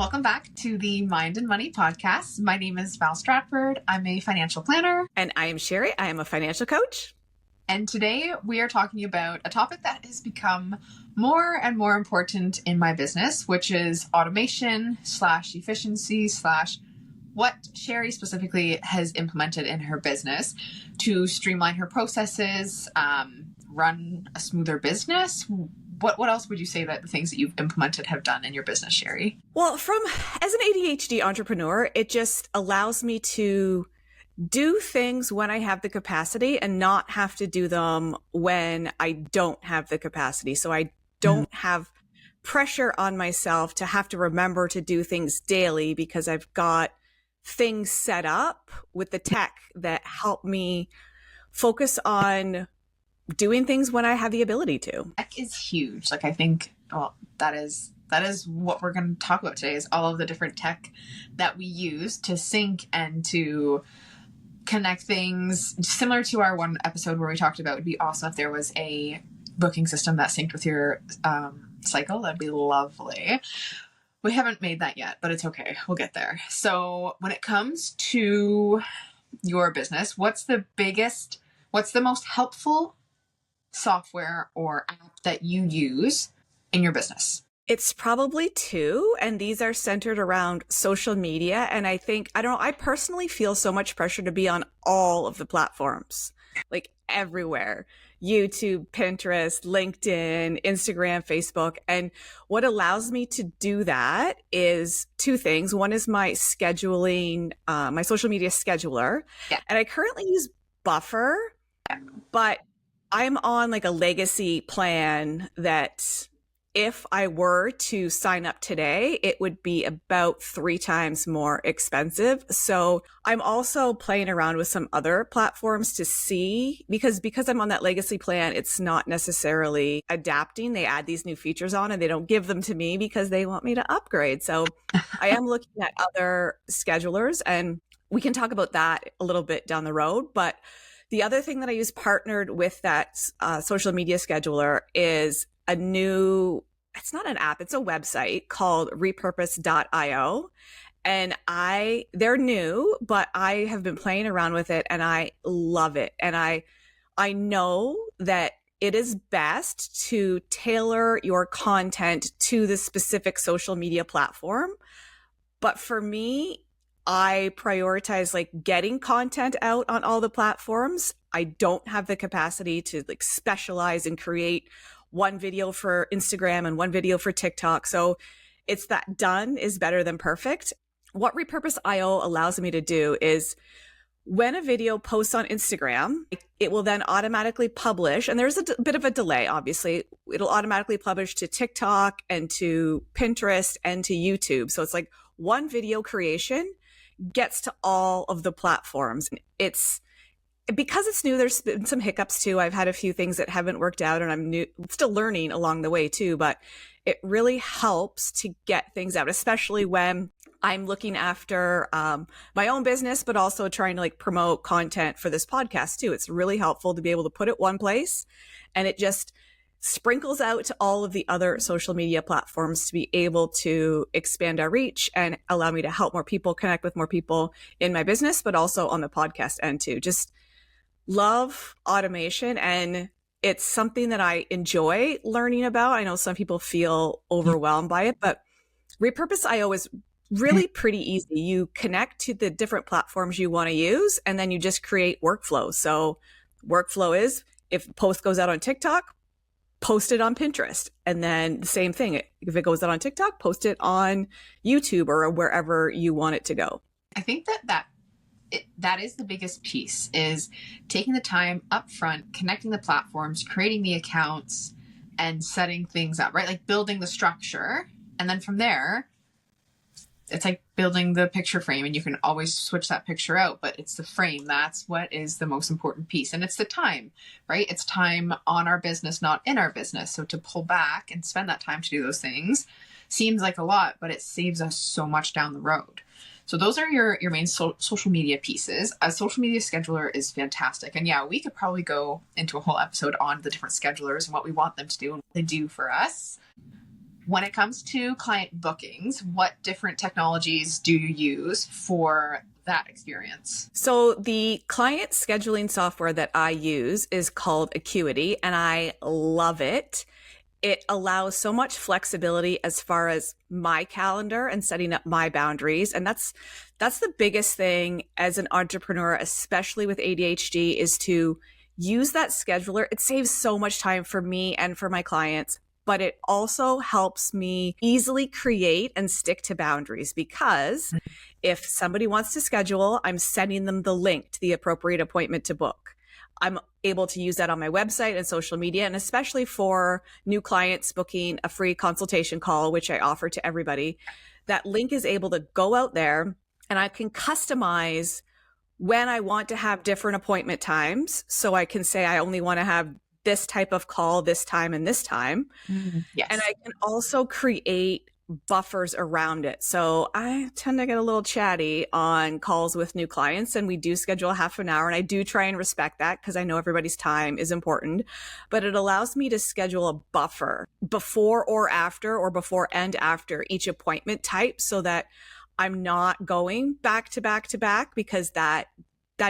Welcome back to the Mind and Money podcast. My name is Val Stratford. I'm a financial planner. And I am Sherry. I am a financial coach. And today we are talking about a topic that has become more and more important in my business, which is automation / efficiency / what Sherry specifically has implemented in her business to streamline her processes, run a smoother business. What else would you say that the things that you've implemented have done in your business, Sherry? Well, as an ADHD entrepreneur, it just allows me to do things when I have the capacity and not have to do them when I don't have the capacity. So I don't have pressure on myself to have to remember to do things daily because I've got things set up with the tech that help me focus on doing things when I have the ability to. Tech is huge. I think, that is what we're going to talk about today, is all of the different tech that we use to sync and to connect things. Similar to our one episode where we talked about, it'd be awesome if there was a booking system that synced with your cycle. That'd be lovely. We haven't made that yet, but it's okay. We'll get there. So when it comes to your business, what's the most helpful software or app that you use in your business? It's probably two, and these are centered around social media. And I personally feel so much pressure to be on all of the platforms, everywhere. YouTube, Pinterest, LinkedIn, Instagram, Facebook. And what allows me to do that is two things. One is my scheduling, my social media scheduler. Yeah. And I currently use Buffer, but I'm on a legacy plan that if I were to sign up today, it would be about 3 times more expensive. So I'm also playing around with some other platforms to see, because I'm on that legacy plan, it's not necessarily adapting. They add these new features on and they don't give them to me because they want me to upgrade. So I am looking at other schedulers, and we can talk about that a little bit down the road. But the other thing that I use partnered with that social media scheduler is it's not an app, it's a website called repourpose.io. And they're new, but I have been playing around with it and I love it. And I know that it is best to tailor your content to the specific social media platform. But for me, I prioritize getting content out on all the platforms. I don't have the capacity to specialize and create one video for Instagram and one video for TikTok. So it's that done is better than perfect. What Repurpose.io allows me to do is when a video posts on Instagram, it will then automatically publish. And there's a bit of a delay, obviously. It'll automatically publish to TikTok and to Pinterest and to YouTube. So it's one video creation gets to all of the platforms. Because it's new, there's been some hiccups too. I've had a few things that haven't worked out and I'm still learning along the way too, but it really helps to get things out, especially when I'm looking after my own business, but also trying to promote content for this podcast too. It's really helpful to be able to put it one place and it just sprinkles out to all of the other social media platforms to be able to expand our reach and allow me to help more people, connect with more people in my business, but also on the podcast end too. Just love automation, and it's something that I enjoy learning about. I know some people feel overwhelmed by it, but Repurpose.io is really pretty easy. You connect to the different platforms you want to use, and then you just create workflows. So workflow is if a post goes out on TikTok, post it on Pinterest. And then the same thing, if it goes out on TikTok, post it on YouTube or wherever you want it to go. I think that is the biggest piece, is taking the time up front, connecting the platforms, creating the accounts, and setting things up, right? Building the structure. And then from there, it's building the picture frame, and you can always switch that picture out, but it's the frame. That's what is the most important piece. And it's the time, right? It's time on our business, not in our business. So to pull back and spend that time to do those things seems like a lot, but it saves us so much down the road. So those are your main social media pieces. A social media scheduler is fantastic. And yeah, we could probably go into a whole episode on the different schedulers and what we want them to do and what they do for us. When it comes to client bookings, what different technologies do you use for that experience? So the client scheduling software that I use is called Acuity, and I love it. It allows so much flexibility as far as my calendar and setting up my boundaries. And that's the biggest thing as an entrepreneur, especially with ADHD, is to use that scheduler. It saves so much time for me and for my clients, but it also helps me easily create and stick to boundaries, because if somebody wants to schedule, I'm sending them the link to the appropriate appointment to book. I'm able to use that on my website and social media, and especially for new clients booking a free consultation call, which I offer to everybody, that link is able to go out there and I can customize when I want to have different appointment times. So I can say I only want to have this type of call this time and this time. Yes. And I can also create buffers around it. So I tend to get a little chatty on calls with new clients, and we do schedule half an hour, and I do try and respect that because I know everybody's time is important, but it allows me to schedule a buffer before or after, or before and after each appointment type, so that I'm not going back to back to back, because that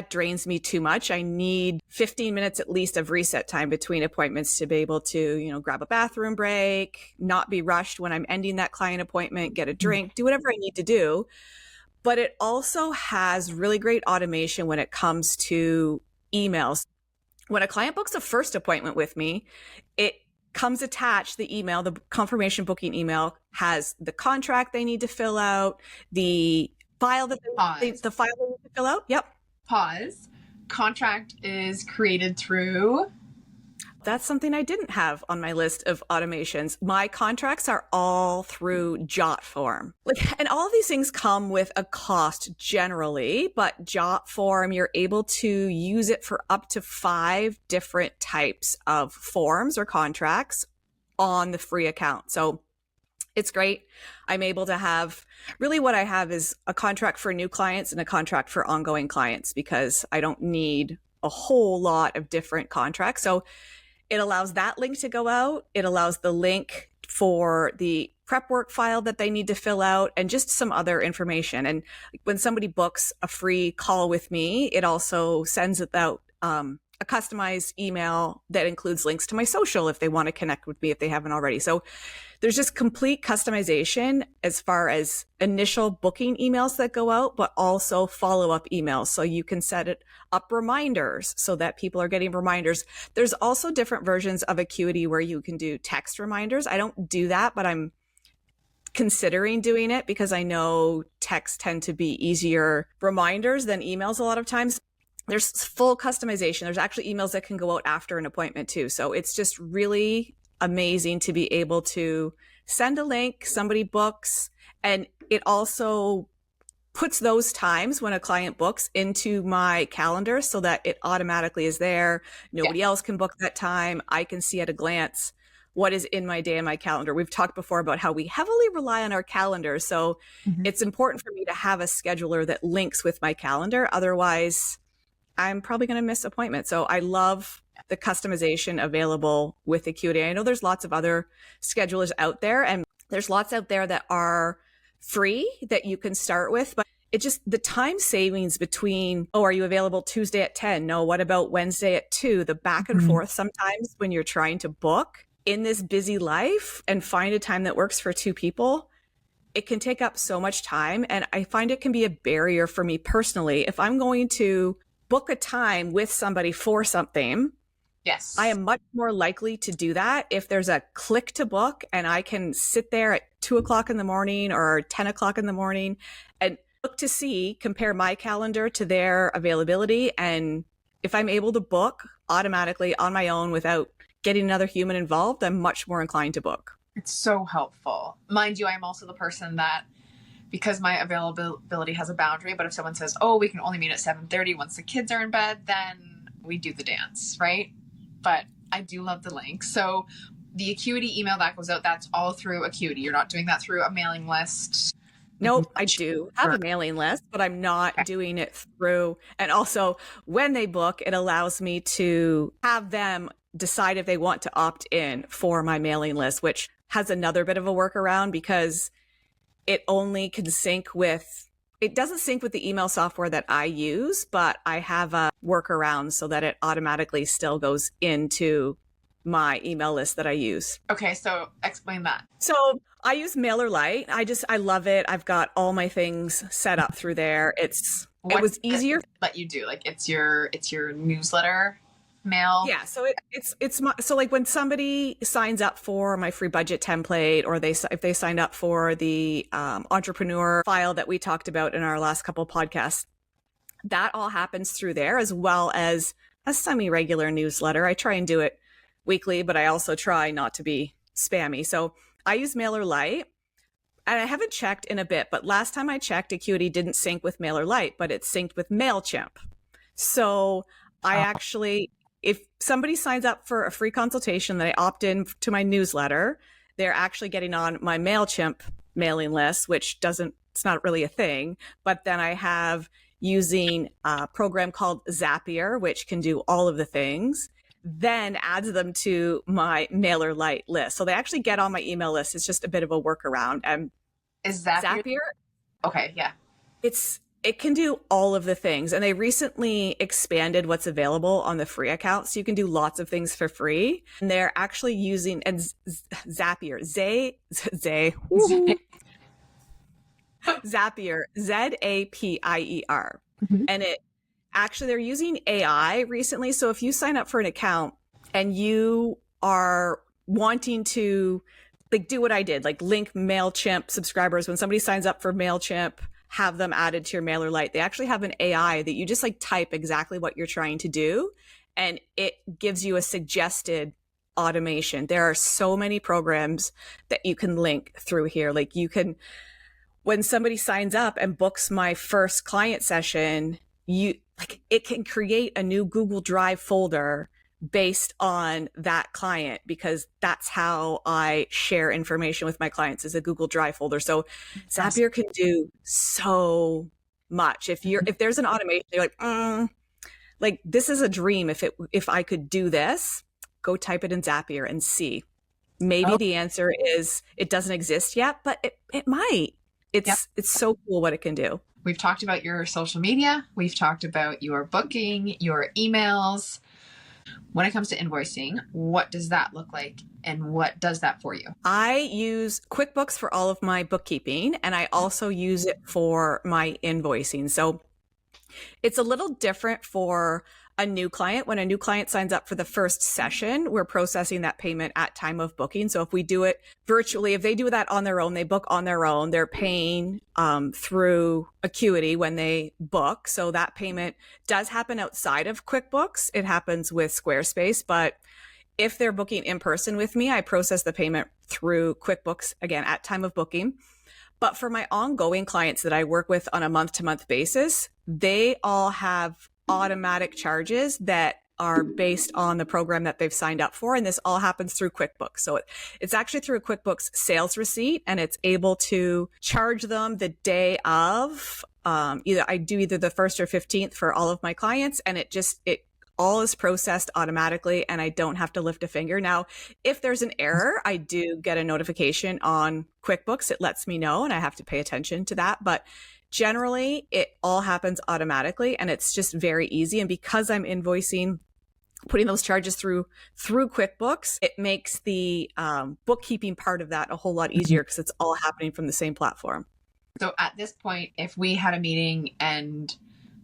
drains me too much. I need 15 minutes at least of reset time between appointments to be able to, grab a bathroom break, not be rushed when I'm ending that client appointment, get a drink, do whatever I need to do. But it also has really great automation when it comes to emails. When a client books a first appointment with me, it comes attached, the email, the confirmation booking email has the contract they need to fill out, the file that they need to fill out. Yep. Pause. Contract is created through. That's something I didn't have on my list of automations. My contracts are all through JotForm. And all of these things come with a cost generally, but JotForm, you're able to use it for up to 5 different types of forms or contracts on the free account. So it's great. I'm able to have, really what I have is a contract for new clients and a contract for ongoing clients, because I don't need a whole lot of different contracts. So it allows that link to go out. It allows the link for the prep work file that they need to fill out, and just some other information. And when somebody books a free call with me, it also sends it out a customized email that includes links to my social if they want to connect with me, if they haven't already. So there's just complete customization as far as initial booking emails that go out, but also follow-up emails. So you can set it up reminders so that people are getting reminders. There's also different versions of Acuity where you can do text reminders. I don't do that, but I'm considering doing it because I know texts tend to be easier reminders than emails a lot of times. There's full customization. There's actually emails that can go out after an appointment too. So it's just really amazing to be able to send a link, somebody books, and it also puts those times when a client books into my calendar so that it automatically is there. Nobody else can book that time. I can see at a glance what is in my day and my calendar. We've talked before about how we heavily rely on our calendar. So it's important for me to have a scheduler that links with my calendar. Otherwise, I'm probably going to miss appointments. So I love the customization available with Acuity. I know there's lots of other schedulers out there, and there's lots out there that are free that you can start with, but it just, the time savings between, oh, are you available Tuesday at 10? No, what about Wednesday at 2? The back and forth sometimes when you're trying to book in this busy life and find a time that works for 2 people, it can take up so much time. And I find it can be a barrier for me personally. If I'm going to book a time with somebody for something, yes, I am much more likely to do that if there's a click to book and I can sit there at 2:00 in the morning or 10:00 in the morning and look to see, compare my calendar to their availability. And if I'm able to book automatically on my own without getting another human involved, I'm much more inclined to book. It's so helpful. Mind you, I'm also the person that, because my availability has a boundary, but if someone says, oh, we can only meet at 7:30 once the kids are in bed, then we do the dance, right? But I do love the link. So the Acuity email that goes out, that's all through Acuity. You're not doing that through a mailing list. Nope, I do have a mailing list, but I'm not doing it through. And also when they book, it allows me to have them decide if they want to opt in for my mailing list, which has another bit of a workaround because it only can sync with, it doesn't sync with the email software that I use, but I have a workaround so that it automatically still goes into my email list that I use. Okay, so explain that. So I use MailerLite. I love it. I've got all my things set up through there. It was easier. Let you do, like, it's your newsletter mail. Yeah, so so like when somebody signs up for my free budget template, or if they signed up for the entrepreneur file that we talked about in our last couple podcasts, that all happens through there, as well as a semi-regular newsletter. I try and do it weekly, but I also try not to be spammy. So I use MailerLite, and I haven't checked in a bit, but last time I checked, Acuity didn't sync with MailerLite, but it synced with MailChimp. So I actually, if somebody signs up for a free consultation that I opt in to my newsletter, they're actually getting on my MailChimp mailing list, which it's not really a thing. But then I have using a program called Zapier, which can do all of the things, then adds them to my MailerLite list. So they actually get on my email list. It's just a bit of a workaround. And is Zapier? Okay, yeah. It can do all of the things. And they recently expanded what's available on the free account. So you can do lots of things for free. And they're actually using Zapier, Zapier, Zapier. Mm-hmm. And they're using AI recently. So if you sign up for an account and you are wanting to do what I did, like link MailChimp subscribers, when somebody signs up for MailChimp, have them added to your MailerLite, they actually have an AI that you just type exactly what you're trying to do, and it gives you a suggested automation. There are so many programs that you can link through here. When somebody signs up and books my first client session, it can create a new Google Drive folder based on that client, because that's how I share information with my clients, is a Google Drive folder. So Zapier can do so much. If there's an automation, you're like, this is a dream. If I could do this, go type it in Zapier and see. Maybe the answer is it doesn't exist yet, but it might. It's so cool what it can do. We've talked about your social media. We've talked about your booking, your emails. When it comes to invoicing, what does that look like, and what does that for you? I use QuickBooks for all of my bookkeeping, and I also use it for my invoicing. So it's a little different for a new client. When a new client signs up for the first session, we're processing that payment at time of booking. So if we do it virtually, if they do that on their own, they book on their own, they're paying through Acuity when they book. So that payment does happen outside of QuickBooks. It happens with Squarespace. But if they're booking in person with me, I process the payment through QuickBooks, again, at time of booking. But for my ongoing clients that I work with on a month-to-month basis, they all have automatic charges that are based on the program that they've signed up for. And this all happens through QuickBooks. So it's actually through a QuickBooks sales receipt, and it's able to charge them the day of, either the 1st or 15th for all of my clients. And it all is processed automatically, and I don't have to lift a finger. Now, if there's an error, I do get a notification on QuickBooks. It lets me know, and I have to pay attention to that. But generally, it all happens automatically, and it's just very easy. And because I'm invoicing, putting those charges through QuickBooks, it makes the bookkeeping part of that a whole lot easier, because it's all happening from the same platform. So at this point, if we had a meeting and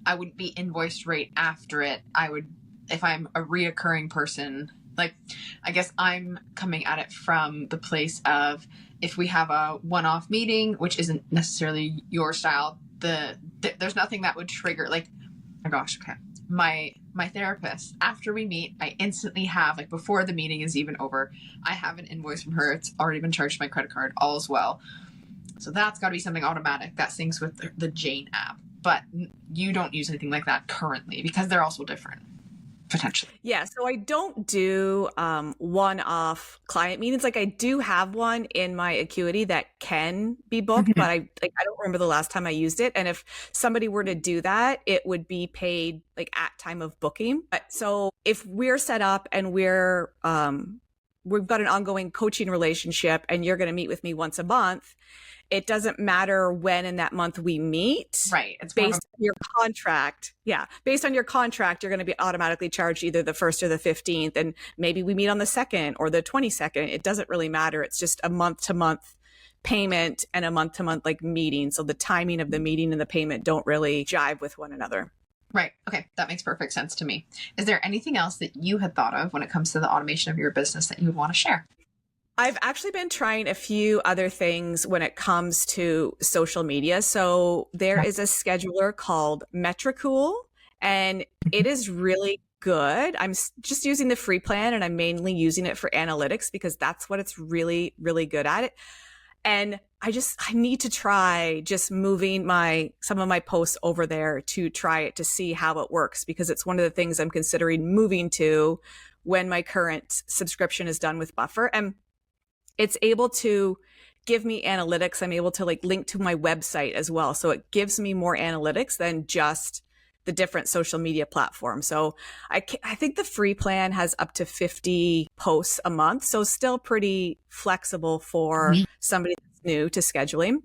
I would be invoiced right after it, if I'm a reoccurring person, I guess I'm coming at it from the place of, if we have a one-off meeting, which isn't necessarily your style, there's nothing that would trigger, oh my gosh, okay. My therapist, after we meet, I instantly have, before the meeting is even over, I have an invoice from her. It's already been charged to my credit card, all is well. So that's got to be something automatic that syncs with the Jane app. But you don't use anything like that currently, because they're also different, potentially. Yeah, so I don't do one-off client meetings. I do have one in my Acuity that can be booked, but I don't remember the last time I used it. And if somebody were to do that, it would be paid at time of booking. So if we're set up and we're we've got an ongoing coaching relationship and you're going to meet with me once a month, it doesn't matter when in that month we meet. Right. It's based on your contract. Yeah. Based on your contract, you're going to be automatically charged either the 1st or the 15th. And maybe we meet on the 2nd or the 22nd. It doesn't really matter. It's just a month to month payment and a month to month like meeting. So the timing of the meeting and the payment don't really jive with one another. Right. Okay. That makes perfect sense to me. Is there anything else that you had thought of when it comes to the automation of your business that you would want to share? I've actually been trying a few other things when it comes to social media. So there is a scheduler called Metricool, and it is really good. I'm just using the free plan, and I'm mainly using it for analytics because that's what it's really, really good at it. And I need to try just moving some of my posts over there to try it to see how it works, because it's one of the things I'm considering moving to when my current subscription is done with Buffer. And it's able to give me analytics. I'm able to like link to my website as well. So it gives me more analytics than just the different social media platforms. So I think the free plan has up to 50 posts a month. So still pretty flexible for somebody that's new to scheduling.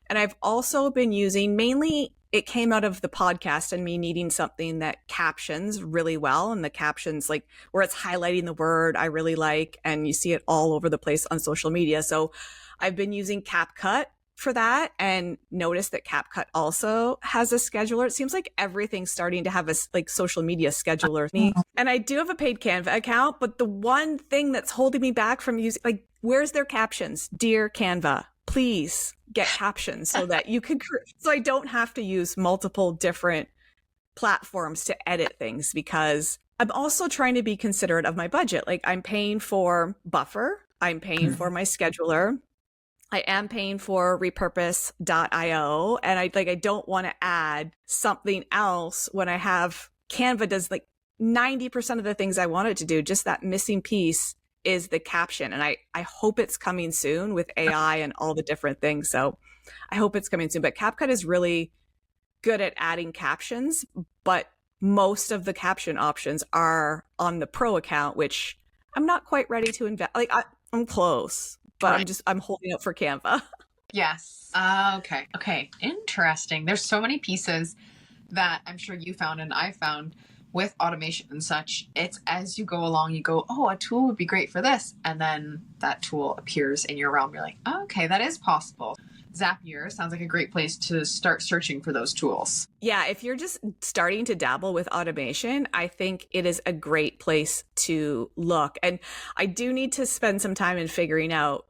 And I've also been using, mainly it came out of the podcast and me needing something that captions really well. And the captions, like where it's highlighting the word, I really like, and you see it all over the place on social media. So I've been using CapCut for that, and notice that CapCut also has a scheduler. It seems like everything's starting to have a like social media scheduler. And I do have a paid Canva account, but the one thing that's holding me back from using, like, where's their captions? Dear Canva, please get captions so that you can, so I don't have to use multiple different platforms to edit things, because I'm also trying to be considerate of my budget. Like, I'm paying for Buffer, I'm paying for my scheduler, I am paying for repurpose.io, and I don't want to add something else when I have Canva does like 90% of the things I want it to do. Just that missing piece is the caption. And I hope it's coming soon with AI and all the different things. So I hope it's coming soon. But CapCut is really good at adding captions, but most of the caption options are on the pro account, which I'm not quite ready to invest. Like, I'm close, but I'm holding out for Canva. Yes. Okay. Interesting. There's so many pieces that I'm sure you found and I found with automation and such. It's as you go along, you go, oh, a tool would be great for this. And then that tool appears in your realm. You're like, oh, okay, that is possible. Zapier sounds like a great place to start searching for those tools. Yeah, if you're just starting to dabble with automation, I think it is a great place to look. And I do need to spend some time in figuring out,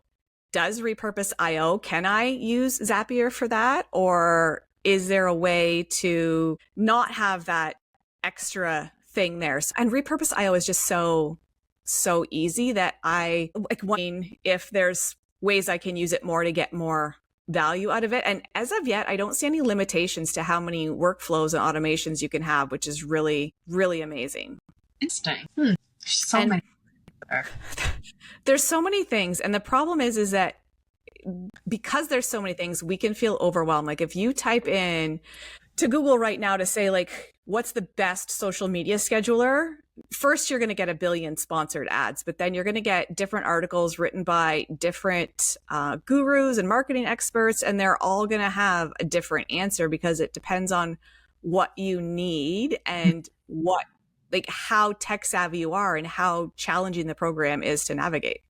does Repurpose.io, can I use Zapier for that? Or is there a way to not have that extra thing there? And Repurpose.io is just so easy that I like wondering if there's ways I can use it more to get more value out of it. And as of yet, I don't see any limitations to how many workflows and automations you can have, which is really, really amazing. Interesting. Many. There's so many things. And the problem is that because there's so many things, we can feel overwhelmed. Like if you type in to Google right now to say, like, what's the best social media scheduler? First, you're going to get a billion sponsored ads, but then you're going to get different articles written by different gurus and marketing experts, and they're all going to have a different answer because it depends on what you need and what, like, how tech savvy you are and how challenging the program is to navigate.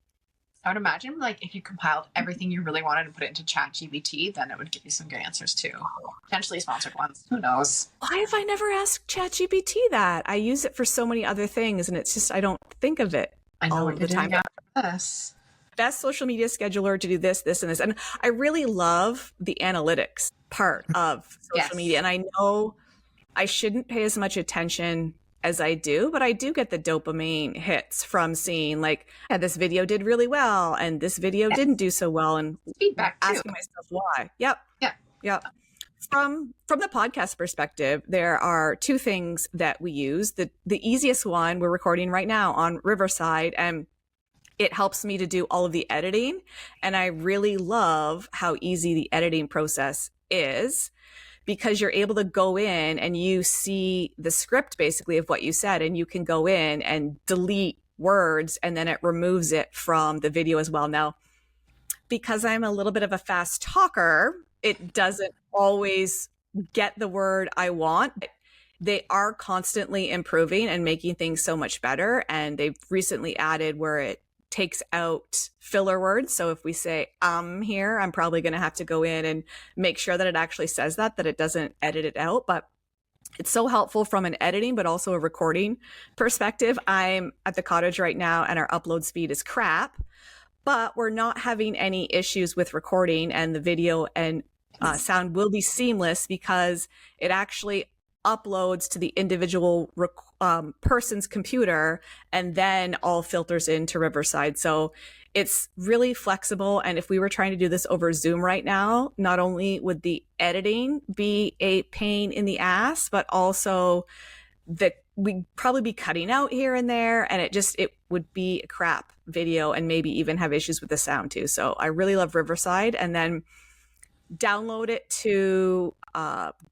I would imagine, like, if you compiled everything you really wanted and put it into ChatGPT, then it would give you some good answers too. Potentially sponsored ones. Who knows? Why have I never asked ChatGPT that? I use it for so many other things, and it's just, I don't think of it all of the time. This. Best social media scheduler to do this, this, and this. And I really love the analytics part of social media. And I know I shouldn't pay as much attention as I do, but I do get the dopamine hits from seeing, like, yeah, this video did really well and this video didn't do so well, and feedback too. Asking myself why. Yep. From the podcast perspective, there are two things that we use. The easiest one, we're recording right now on Riverside, and it helps me to do all of the editing. And I really love how easy the editing process is, because you're able to go in and you see the script basically of what you said, and you can go in and delete words, and then it removes it from the video as well. Now, because I'm a little bit of a fast talker, it doesn't always get the word I want. They are constantly improving and making things so much better. And they've recently added where it takes out filler words. So if we say here, I'm probably going to have to go in and make sure that it actually says that it doesn't edit it out. But it's so helpful from an editing, but also a recording perspective. I'm at the cottage right now and our upload speed is crap, but we're not having any issues with recording, and the video and sound will be seamless because it actually uploads to the individual person's computer and then all filters into Riverside. So it's really flexible. And if we were trying to do this over Zoom right now, not only would the editing be a pain in the ass, but also that we'd probably be cutting out here and there, and it would be a crap video and maybe even have issues with the sound too. So I really love Riverside. And then download it to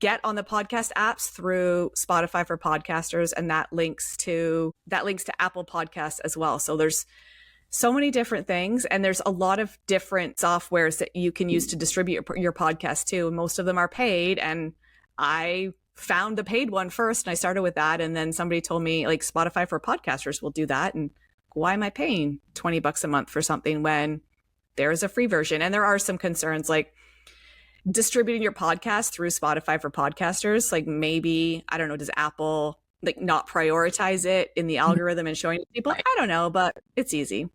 get on the podcast apps through Spotify for podcasters, and that links to Apple Podcasts as well. So there's so many different things, and there's a lot of different softwares that you can use to distribute your podcast too. Most of them are paid, and I found the paid one first and I started with that, and then somebody told me like Spotify for podcasters will do that, and why am I paying $20 a month for something when there is a free version? And there are some concerns like distributing your podcast through Spotify for podcasters. Like maybe, I don't know, does Apple like not prioritize it in the algorithm and showing it to people? I don't know, but it's easy.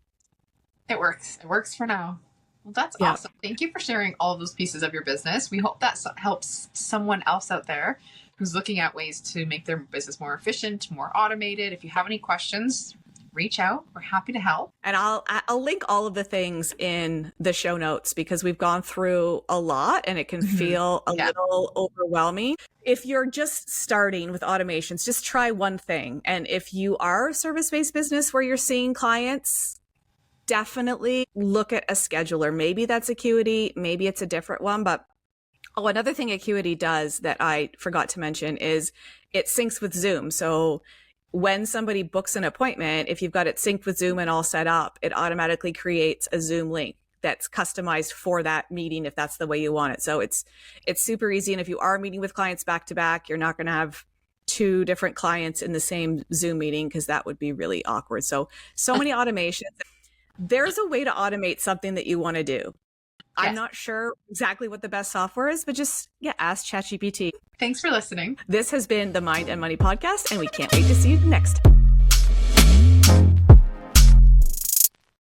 It works. It works for now. Well, that's awesome. Thank you for sharing all of those pieces of your business. We hope that helps someone else out there who's looking at ways to make their business more efficient, more automated. If you have any questions, reach out. We're happy to help. And I'll link all of the things in the show notes because we've gone through a lot and it can feel a little overwhelming. If you're just starting with automations, just try one thing. And if you are a service-based business where you're seeing clients, definitely look at a scheduler. Maybe that's Acuity, maybe it's a different one. But another thing Acuity does that I forgot to mention is it syncs with Zoom. So when somebody books an appointment, if you've got it synced with Zoom and all set up, it automatically creates a Zoom link that's customized for that meeting if that's the way you want it. So it's super easy. And if you are meeting with clients back to back, you're not going to have two different clients in the same Zoom meeting because that would be really awkward. So many automations. There's a way to automate something that you want to do. I'm not sure exactly what the best software is, but just ask ChatGPT. Thanks for listening. This has been the Mind and Money Podcast, and we can't wait to see you next time.